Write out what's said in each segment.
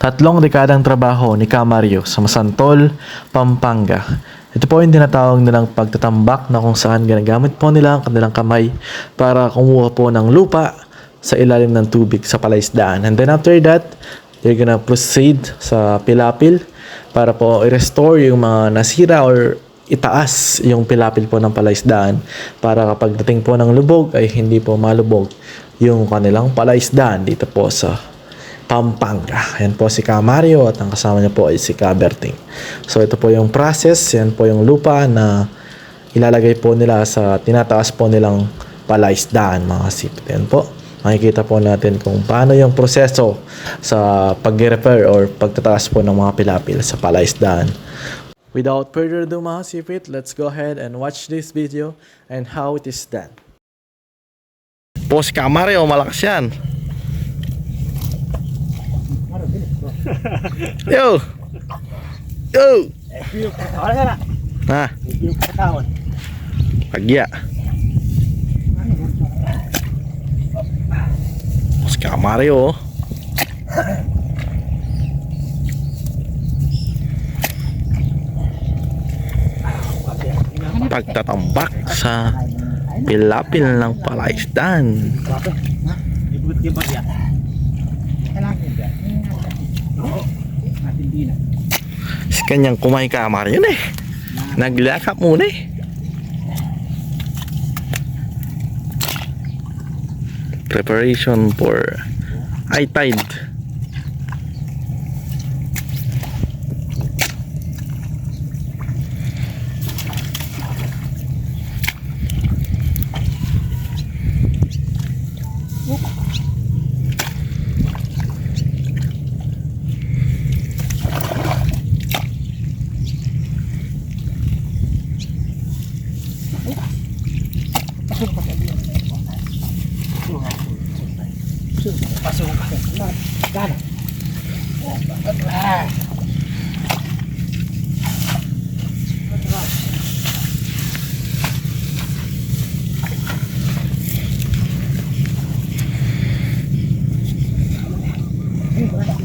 Tatlong dekadang trabaho ni Camario sa Masantol, Pampanga. Ito po yung tinatawag nilang pagtatambak na kung saan ginagamit po nila ang kanilang kamay para kumuha po ng lupa sa ilalim ng tubig sa palaisdaan. And then after that, they're gonna proceed sa pilapil para po i-restore yung mga nasira or itaas yung pilapil po ng palaisdaan para kapag dating po ng lubog ay hindi po malubog yung kanilang palaisdaan dito po sa Pampanga. Yan po si Camario at ang kasama niya po ay si Caberting. So ito po yung process, yan po yung lupa na ilalagay po nila sa tinataas po nilang palaisdaan mga kasipit. Yan po. Makikita po natin kung paano yung proseso sa pag-repair or pagtataas po ng mga pilapil sa palaisdaan. Without further ado mga kasipit, let's go ahead and watch this video and how it is done. Po si Camario, malakas yan. Yo! Yo! Ha? Pagya. Mas Camario. Pagtatambak sa pilapil ng palaisdaan. Si kanyang kumay Camario na eh. Naglakap muna eh. Preparation for high tide.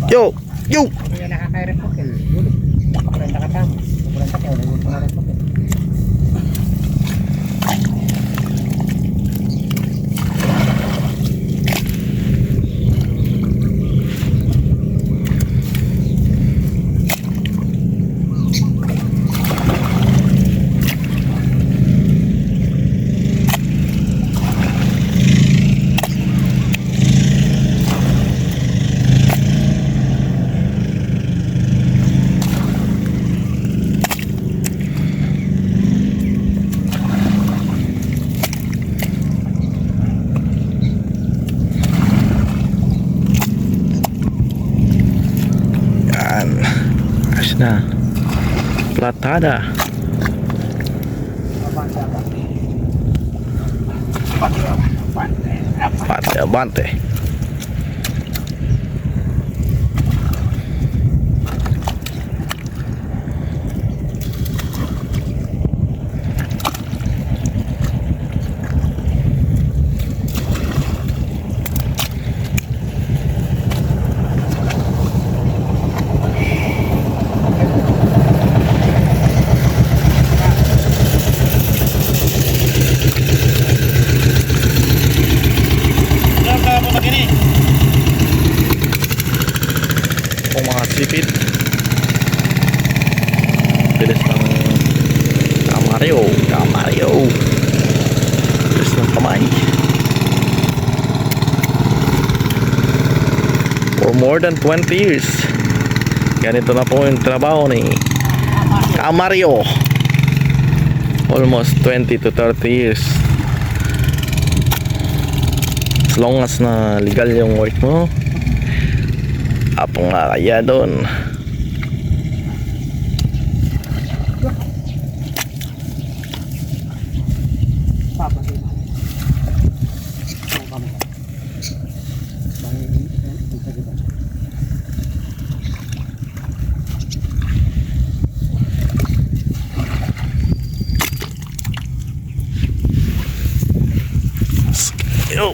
Yo, yo. Na platada abante. Sipit bilis ng Camario bilis ng kamay for more than 20 years ganito na po yung trabaho ni Camario, almost 20 to 30 years as long as na legal yung work mo. Apo nga kaya doon. Yo.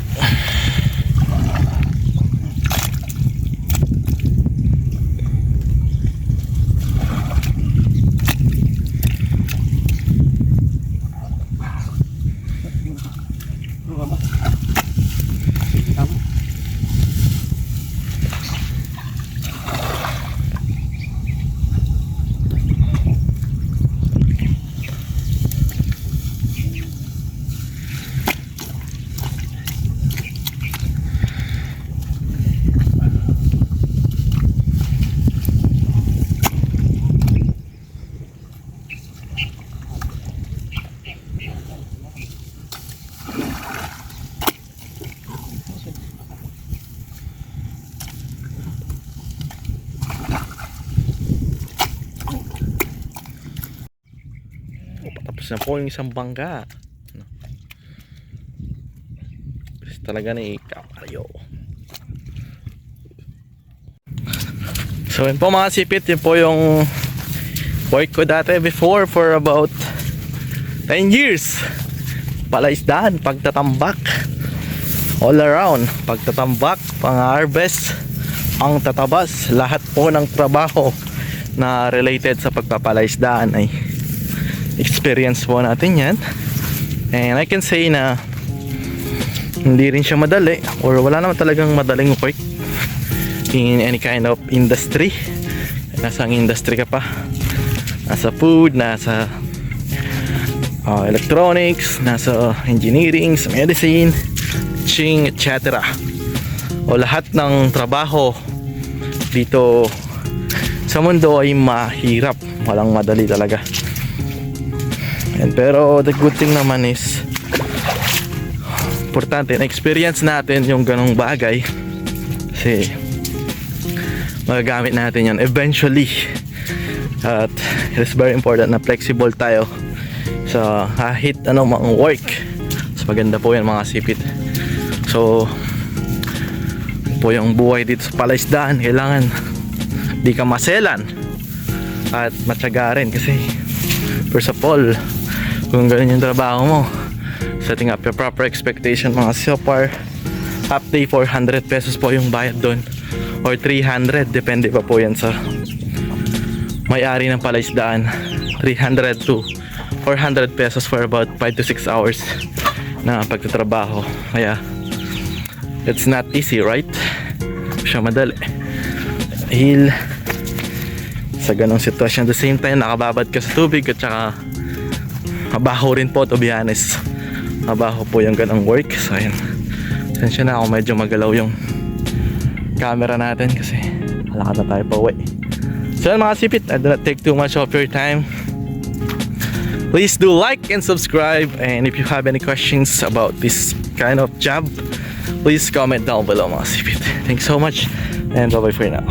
na po yung isang bangka. Talaga ni Kamaryo. So yun po mga sipit, yun po yung work ko dati before for about 10 years. Palaisdaan, pagtatambak, all around, pagtatambak, pang-harvest, ang tatabas, lahat po ng trabaho na related sa pagpapalaisdaan ay experience po natin yan. And I can say na hindi rin siya madali, or wala naman talagang madaling work in any kind of industry. Nasa industry ka pa, nasa food, nasa electronics, nasa engineering, sa medicine, teaching, etc. O lahat ng trabaho dito sa mundo ay mahirap, walang madali talaga. And pero the good thing naman is importante na experience natin yung ganong bagay, kasi magagamit natin yan eventually. At it is very important na flexible tayo sa kahit anong mga work. So maganda po yan mga sipit. So po yung buhay dito sa palaisdaan, kailangan di ka maselan at matyaga rin, kasi first of all, kung ganun yung trabaho mo, setting up your proper expectation mga sopar, half day 400 pesos po yung bayad doon, or 300, depende pa po yan sa may-ari ng palaisdaan. 300 to 400 pesos for about 5 to 6 hours na pagtatrabaho. Kaya it's not easy, right? Siya madali dahil sa ganong sitwasyon. At the same time, nakababad ka sa tubig, at saka mabaho rin po, to be honest. Mabaho po yung ganong work. So ayun, sensya na ako medyo magalaw yung camera natin kasi lakad na tayo pa uwi. So yun mga sipit, I do not take too much of your time. Please do like and subscribe, and if you have any questions about this kind of job, please comment down below mga sipit. Thanks so much, and bye bye for now.